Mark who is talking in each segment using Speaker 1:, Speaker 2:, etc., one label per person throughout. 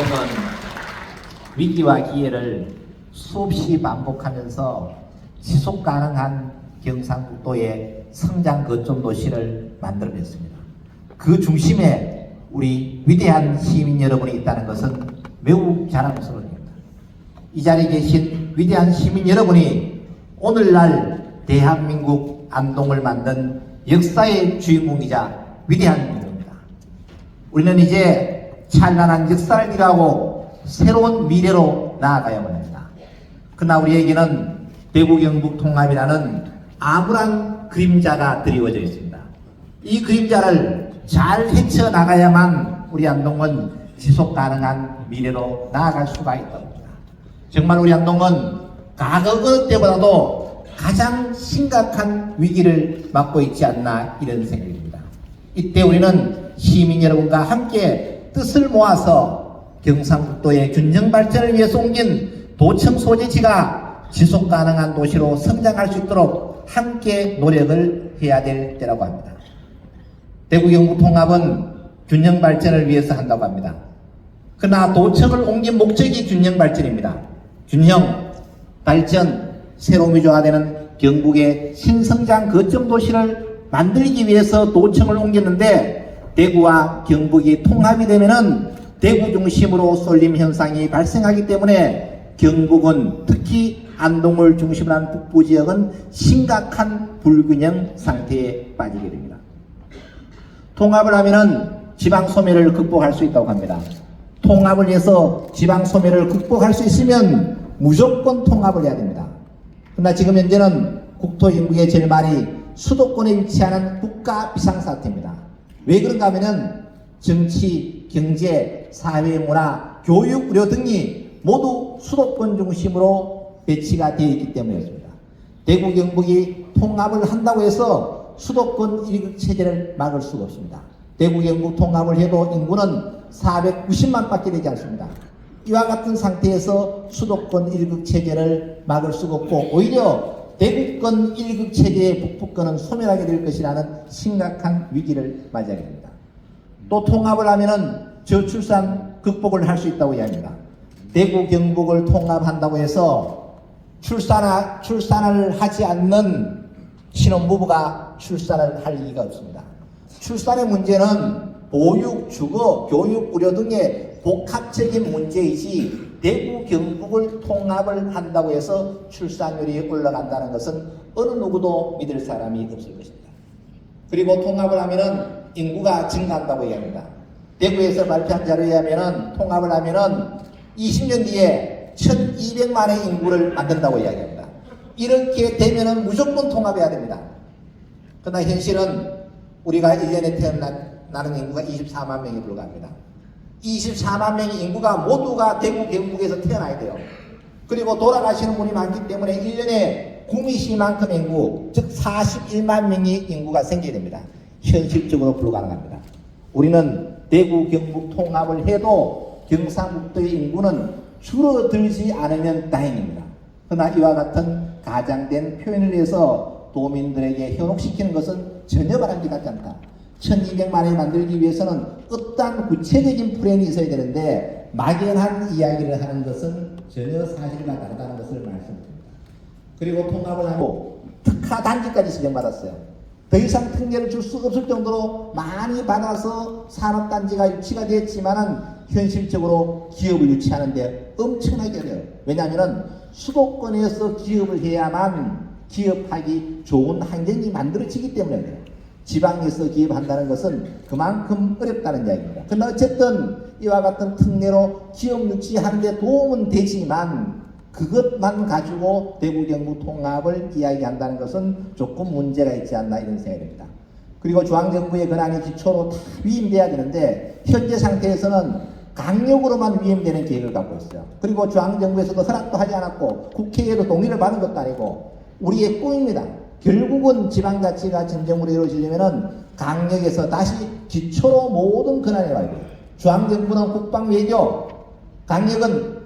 Speaker 1: 지금은 위기와 기회를 수없이 반복하면서 지속 가능한 경상북도의 성장 거점 도시를 만들어냈습니다. 그 중심에 우리 위대한 시민 여러분이 있다는 것은 매우 자랑스러운 일입니다. 이 자리에 계신 위대한 시민 여러분이 오늘날 대한민국 안동을 만든 역사의 주인공이자 위대한 인물입니다. 우리는 이제 찬란한 역사를 일하고 새로운 미래로 나아가야만 합니다. 그러나 우리에게는 대구 경북 통합이라는 암울한 그림자가 드리워져 있습니다. 이 그림자를 잘 헤쳐나가야만 우리 안동은 지속 가능한 미래로 나아갈 수가 있다고 합니다. 정말 우리 안동은 과거 어느 때보다도 가장 심각한 위기를 맞고 있지 않나 이런 생각이 듭니다. 이때 우리는 시민 여러분과 함께 뜻을 모아서 경상북도의 균형 발전을 위해서 옮긴 도청 소재지가 지속 가능한 도시로 성장할 수 있도록 함께 노력을 해야 될 때라고 합니다. 대구 경북 통합은 균형 발전을 위해서 한다고 합니다. 그러나 도청을 옮긴 목적이 균형 발전입니다. 균형 발전, 새로운 미조화되는 경북의 신성장 거점 도시를 만들기 위해서 도청을 옮겼는데 대구와 경북이 통합이 되면은 대구 중심으로 쏠림 현상이 발생하기 때문에 경북은 특히 안동을 중심으로 한 북부 지역은 심각한 불균형 상태에 빠지게 됩니다. 통합을 하면은 지방 소멸을 극복할 수 있다고 합니다. 통합을 위해서 지방 소멸을 극복할 수 있으면 무조건 통합을 해야 됩니다. 그러나 지금 현재는 국토 인구의 절반이 수도권에 위치하는 국가 비상사태입니다. 왜 그런가 하면은 정치, 경제, 사회, 문화, 교육, 의료 등이 모두 수도권 중심으로 배치가 되어 있기 때문이었습니다. 대구 경북이 통합을 한다고 해서 수도권 일극 체제를 막을 수가 없습니다. 대구 경북 통합을 해도 인구는 490만 밖에 되지 않습니다. 이와 같은 상태에서 수도권 일극 체제를 막을 수가 없고 오히려 대구권 일극 체제의 북부권은 소멸하게 될 것이라는 심각한 위기를 맞이하게 됩니다. 또 통합을 하면은 저출산 극복을 할 수 있다고 이야기합니다. 대구 경북을 통합한다고 해서 출산을 하지 않는 신혼부부가 출산을 할 이유가 없습니다. 출산의 문제는 보육, 주거, 교육, 의료 등의 복합적인 문제이지 대구 경북을 통합을 한다고 해서 출산율이 올라간다는 것은 어느 누구도 믿을 사람이 없을 것입니다. 그리고 통합을 하면은 인구가 증가한다고 이야기합니다. 대구에서 발표한 자료에 의하면은 통합을 하면은 20년 뒤에 1200만의 인구를 만든다고 이야기합니다. 이렇게 되면은 무조건 통합해야 됩니다. 그러나 현실은 우리가 1년에 태어나는 인구가 24만 명에 불과합니다. 24만 명의 인구가 모두가 대구 경북에서 태어나야 돼요. 그리고 돌아가시는 분이 많기 때문에 1년에 구미시만큼 인구, 즉 41만 명의 인구가 생겨야 됩니다. 현실적으로 불가능합니다. 우리는 대구 경북 통합을 해도 경상북도의 인구는 줄어들지 않으면 다행입니다. 그러나 이와 같은 가장된 표현을 해서 도민들에게 현혹시키는 것은 전혀 바람직하지 않다. 1200만을 만들기 위해서는 어떠한 구체적인 플랜이 있어야 되는데 막연한 이야기를 하는 것은 전혀 사실과 다르다는 것을 말씀드립니다. 그리고 통합을 하고 특화 단지까지 지정받았어요. 더 이상 특례를 줄 수 없을 정도로 많이 받아서 산업단지가 유치가 됐지만은 현실적으로 기업을 유치하는데 엄청나게 어려워요. 왜냐하면 수도권에서 기업을 해야만 기업하기 좋은 환경이 만들어지기 때문에 그래요. 지방에서 기업한다는 것은 그만큼 어렵다는 이야기입니다. 그러나 어쨌든 이와 같은 특례로 기업 유치하는 데 도움은 되지만 그것만 가지고 대구 경북 통합을 이야기한다는 것은 조금 문제가 있지 않나 이런 생각이 듭니다. 그리고 중앙정부의 권한이 기초로 다 위임돼야 되는데 현재 상태에서는 강력으로만 위임되는 계획을 갖고 있어요. 그리고 중앙정부에서도 허락도 하지 않았고 국회에도 동의를 받은 것도 아니고 우리의 꿈입니다. 결국은 지방자치가 진정으로 이루어지려면 강력에서 다시 기초로 모든 권한을 와야 돼요. 중앙정부는 국방외교, 강력은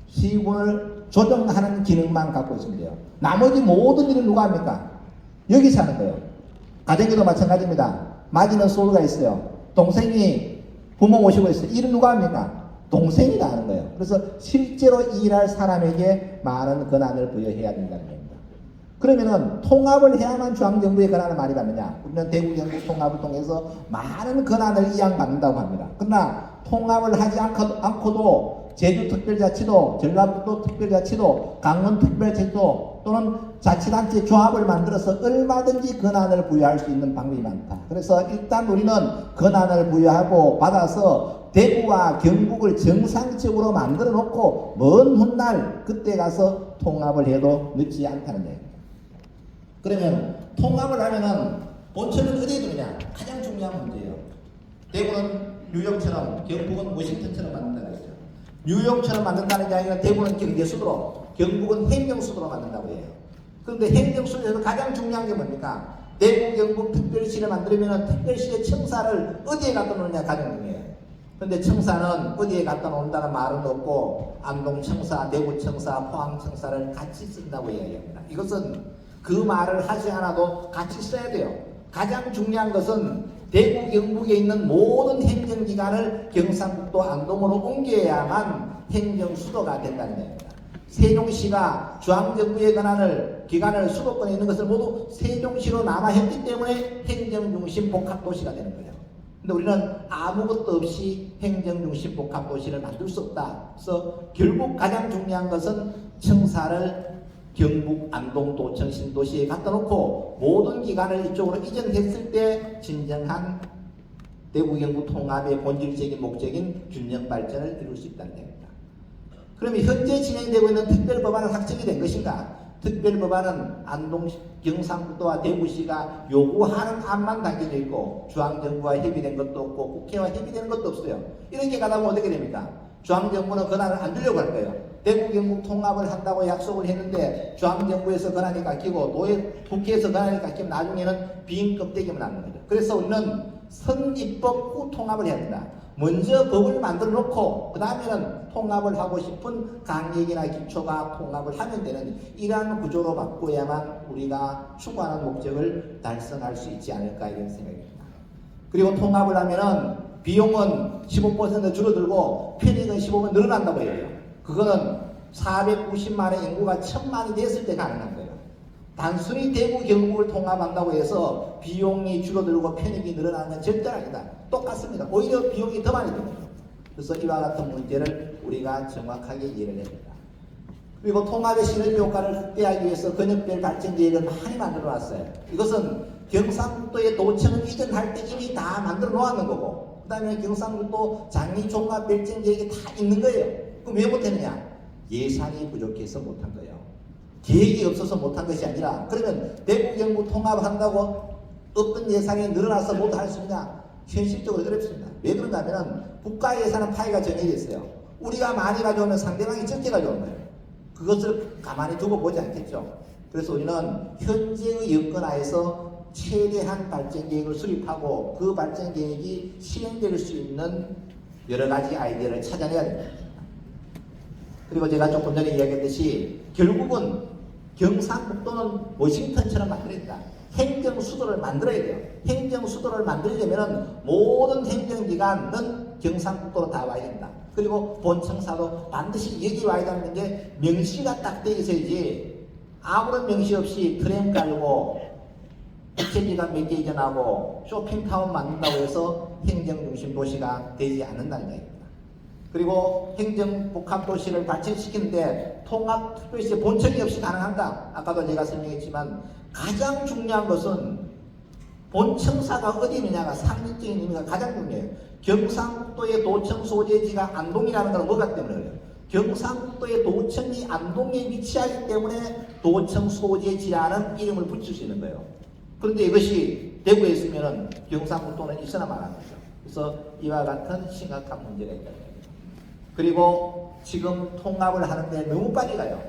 Speaker 1: 시군을 조정하는 기능만 갖고 있으면 돼요. 나머지 모든 일은 누가 합니까? 여기서 하는 거예요. 가정교도 마찬가지입니다. 마지는 서울가 있어요. 동생이 부모 모시고 있어요. 일은 누가 합니까? 동생이다 하는 거예요. 그래서 실제로 일할 사람에게 많은 권한을 부여해야 된다는 겁니다. 그러면은 통합을 해야만 중앙정부의 권한을 많이 받느냐? 우리는 대구 경북 통합을 통해서 많은 권한을 이양받는다고 합니다. 그러나 통합을 하지 않고도 제주특별자치도, 전라북도 특별자치도, 강원특별자치도 또는 자치단체 조합을 만들어서 얼마든지 권한을 부여할 수 있는 방법이 많다. 그래서 일단 우리는 권한을 부여하고 받아서 대구와 경북을 정상적으로 만들어 놓고 먼 훗날 그때 가서 통합을 해도 늦지 않다는 얘기입니다. 그러면 통합을 하면은 본처는 어디에 두느냐? 가장 중요한 문제예요. 대구는 뉴욕처럼, 경북은 워싱턴처럼 만든다고 했어요. 뉴욕처럼 만든다는 게 아니라 대구는 경제수도로, 경북은 행정수도로 만든다고 해요. 그런데 행정수도에서 가장 중요한 게 뭡니까? 대구, 경북 특별시를 만들면 특별시의 청사를 어디에 갖다 놓느냐 가장 중요해요. 그런데 청사는 어디에 갖다 놓는다는 말은 없고 안동청사, 대구청사, 포항청사를 같이 쓴다고 이야기합니다. 이것은 그 말을 하지 않아도 같이 써야 돼요. 가장 중요한 것은 대구, 경북에 있는 모든 행정기관을 경상북도 안동으로 옮겨야만 행정수도가 된다는 겁니다. 세종시가 중앙정부의 기관을 수도권에 있는 것을 모두 세종시로 남아했기 때문에 행정중심 복합도시가 되는 거예요. 근데 우리는 아무것도 없이 행정중심 복합도시를 만들 수 없다. 그래서 결국 가장 중요한 것은 청사를 경북, 안동, 도청, 신도시에 갖다 놓고 모든 기관을 이쪽으로 이전했을 때 진정한 대구, 경북 통합의 본질적인 목적인 균형 발전을 이룰 수 있다는 겁니다. 그러면 현재 진행되고 있는 특별법안은 확정이 된 것인가? 특별법안은 안동, 경상북도와 대구시가 요구하는 안만 담겨져 있고 중앙정부와 협의된 것도 없고 국회와 협의된 것도 없어요. 이렇게 가다 보면 어떻게 됩니까? 중앙정부는 권한을 안 주려고 할 거예요. 대구, 경북 통합을 한다고 약속을 했는데 중앙정부에서 권한이 깎이고 국회에서 권한이 깎이면 나중에는 빈 껍데기만 남는 거죠. 그래서 우리는 선입법 후 통합을 해야 된다. 먼저 법을 만들어 놓고 그 다음에는 통합을 하고 싶은 강력이나 기초가 통합을 하면 되는 이러한 구조로 바꿔야만 우리가 추구하는 목적을 달성할 수 있지 않을까 이런 생각입니다. 그리고 통합을 하면은 비용은 15% 줄어들고 편익은 15% 늘어난다고 해요. 그거는 490만의 인구가 1000만이 됐을 때 가능한 거예요. 단순히 대구, 경북을 통합한다고 해서 비용이 줄어들고 편익이 늘어나는 건 절대 아니다. 똑같습니다. 오히려 비용이 더 많이 듭니다. 그래서 이와 같은 문제를 우리가 정확하게 이해를 해야 됩니다. 그리고 통합의 시너지 효과를 확대하기 위해서 근역별 발전 계획을 많이 만들어 놨어요. 이것은 경상북도의 도청을 이전할 때 이미 다 만들어 놓았는 거고 그 다음에 경상북도 장리 종합 발전 계획이 다 있는 거예요. 그럼 왜 못했느냐? 예산이 부족해서 못한 거예요. 계획이 없어서 못한 것이 아니라 그러면 대구, 경북 통합한다고 어떤 예산이 늘어나서 못할 수 있냐? 현실적으로 어렵습니다. 왜 그런가 하면 국가 예산은 파이가 정해져 있어요. 우리가 많이 가져오면 상대방이 적게 가져오는 거예요. 그것을 가만히 두고 보지 않겠죠. 그래서 우리는 현재의 여건하에서 최대한 발전 계획을 수립하고 그 발전 계획이 실행될 수 있는 여러 가지 아이디어를 찾아내야 됩니다. 그리고 제가 조금 전에 이야기했듯이 결국은 경상북도는 워싱턴처럼 만들어야 된다. 행정수도를 만들어야 돼요. 행정수도를 만들려면 모든 행정기관은 경상북도로 다 와야 된다. 그리고 본청사도 반드시 여기 와야 되는 게 명시가 딱 돼 있어야지 아무런 명시 없이 트램 깔고 국제기관 몇 개 이전하고 쇼핑타운 만든다고 해서 행정중심 도시가 되지 않는다는 얘기입니다. 그리고 행정복합도시를 발전시키는데 통합특별시 본청이 없이 가능한가? 아까도 제가 설명했지만 가장 중요한 것은 본청사가 어디 있느냐가 상징적인 의미가 가장 중요해요. 경상북도의 도청 소재지가 안동이라는 건 뭐가 때문에 그래요? 경상북도의 도청이 안동에 위치하기 때문에 도청 소재지라는 이름을 붙일 수 있는 거예요. 그런데 이것이 대구에 있으면 경상북도는 있어야만 하는 거죠. 그래서 이와 같은 심각한 문제가 있다. 그리고 지금 통합을 하는데 너무 빨리 가요.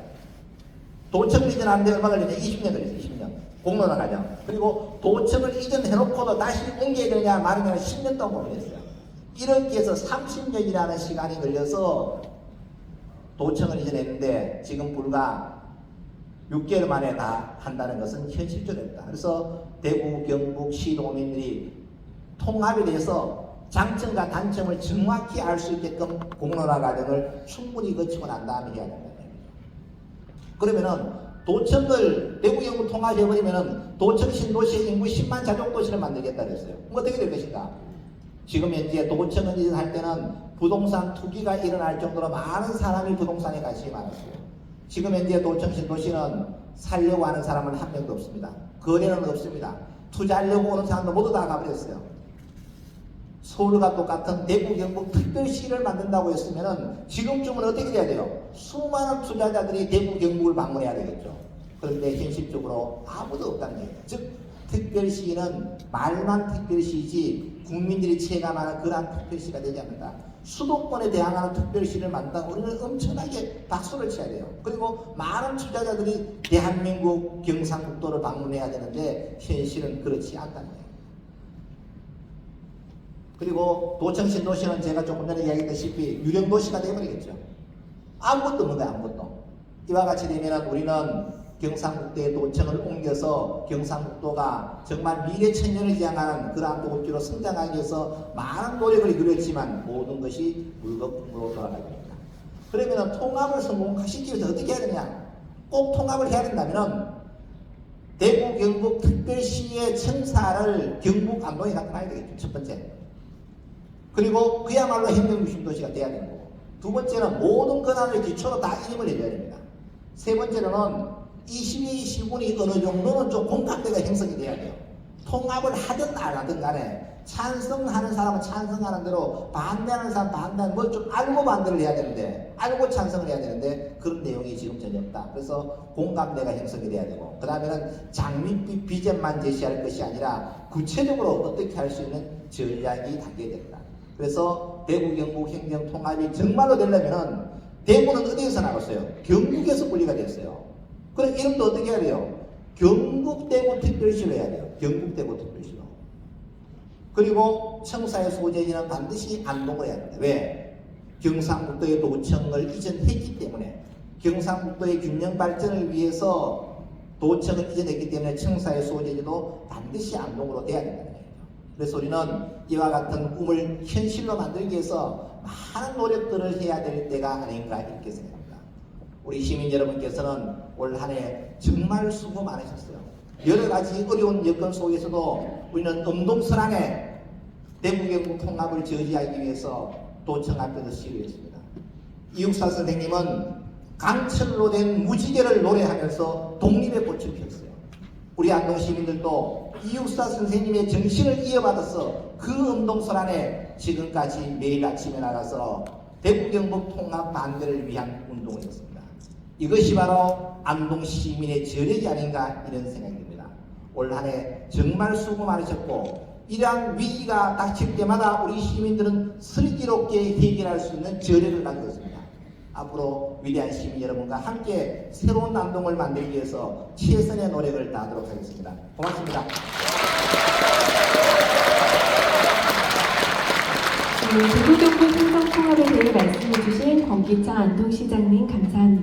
Speaker 1: 도청을 이전하는데 얼마 걸리냐? 20년 걸렸어요. 20년. 공론화 과정. 그리고 도청을 이전해놓고도 다시 옮겨야 되냐 말이냐 10년 동안 고민했어요. 이렇게 해서 30년이라는 시간이 걸려서 도청을 이전했는데 지금 불과 6개월 만에 다 한다는 것은 현실적으로 없다. 그래서 대구, 경북, 시도민들이 통합에 대해서 장점과 단점을 정확히 알 수 있게끔 공론화 과정을 충분히 거치고 난 다음에 해야 된다는 얘기죠. 그러면은 도청을 대구 경북 통합해버리면은 도청 신도시의 인구 10만 자족도시를 만들겠다 그랬어요. 그럼 어떻게 될 것인가? 지금 현재 도청을 이전할 때는 부동산 투기가 일어날 정도로 많은 사람이 부동산에 관심이 많았어요. 지금 현재 도청 신도시는 살려고 하는 사람은 한 명도 없습니다. 거래는 없습니다. 투자하려고 오는 사람도 모두 다 가버렸어요. 서울과 똑같은 대구 경북 특별시를 만든다고 했으면은 지금쯤은 어떻게 돼야 돼요? 수많은 투자자들이 대구 경북을 방문해야 되겠죠. 그런데 현실적으로 아무도 없다는 얘기예요. 즉 특별시는 말만 특별시이지 국민들이 체감하는 그러한 특별시가 되지 않는다. 수도권에 대항하는 특별시를 만든다고 우리는 엄청나게 박수를 쳐야 돼요. 그리고 많은 투자자들이 대한민국 경상북도를 방문해야 되는데 현실은 그렇지 않다는 거예요. 그리고 도청 신도시는 제가 조금 전에 이야기했다시피 유령도시가 되어버리겠죠. 아무것도 없는 거예요. 아무것도. 이와 같이 되면 우리는 경상북도의 도청을 옮겨서 경상북도가 정말 미래천년을 지향하는 그러한 도시로 성장하기 위해서 많은 노력을 이루었지만 모든 것이 물거품으로 돌아가게 됩니다. 그러면 통합을 성공시키기 위해서 어떻게 해야 되냐? 꼭 통합을 해야 된다면 대구 경북 특별시의 청사를 경북 안동에 나타나야 되겠죠. 첫 번째. 그리고 그야말로 행정중심도시가 돼야 되는 거고, 두 번째는 모든 권한을 기초로 다 이임을 해줘야 됩니다. 세 번째로는 22 시군이 어느 정도는 좀 공감대가 형성이 돼야 돼요. 통합을 하든 안 하든 간에 찬성하는 사람은 찬성하는 대로 반대하는 사람은 반대하는 뭐 좀 알고 반대를 해야 되는데, 알고 찬성을 해야 되는데 그런 내용이 지금 전혀 없다. 그래서 공감대가 형성이 돼야 되고, 그 다음에는 장밋빛 비전만 제시할 것이 아니라 구체적으로 어떻게 할 수 있는 전략이 담겨야 된다. 그래서 대구 경북 행정 통합이 정말로 되려면은 대구는 어디에서 나왔어요? 경북에서 분리가 됐어요. 그럼 이름도 어떻게 해야 돼요? 경북 대구 특별시로 해야 돼요. 경북 대구 특별시로. 그리고 청사의 소재지는 반드시 안동을 해야 됩니다. 왜? 경상북도의 도청을 이전했기 때문에, 경상북도의 균형 발전을 위해서 도청을 이전했기 때문에 청사의 소재지도 반드시 안동으로 돼야 된다는 거예요. 그래서 우리는 이와 같은 꿈을 현실로 만들기 위해서 많은 노력들을 해야 될 때가 아닌가 이렇게 생각합니다. 우리 시민 여러분께서는 올 한 해 정말 수고 많으셨어요. 여러 가지 어려운 여건 속에서도 우리는 엄동설안에 대구 경북 통합을 저지하기 위해서 도청 앞에서 시위했습니다. 이육사 선생님은 강철로 된 무지개를 노래하면서 독립의 꽃을 피웠어요. 우리 안동 시민들도 이육사 선생님의 정신을 이어받아서 그 엄동설안에 지금까지 매일 아침에 나가서 대구 경북 통합 반대를 위한 운동을 했습니다. 이것이 바로 안동 시민의 저력이 아닌가 이런 생각이 듭니다. 올 한 해 정말 수고 많으셨고, 이러한 위기가 닥칠 때마다 우리 시민들은 슬기롭게 해결할 수 있는 저력을 가지고 있습니다. 앞으로 위대한 시민 여러분과 함께 새로운 안동을 만들기 위해서 최선의 노력을 다하도록 하겠습니다. 고맙습니다.
Speaker 2: 대구 경북 행정통합에 대해 말씀해 주신 권기창 안동시장님 감사합니다.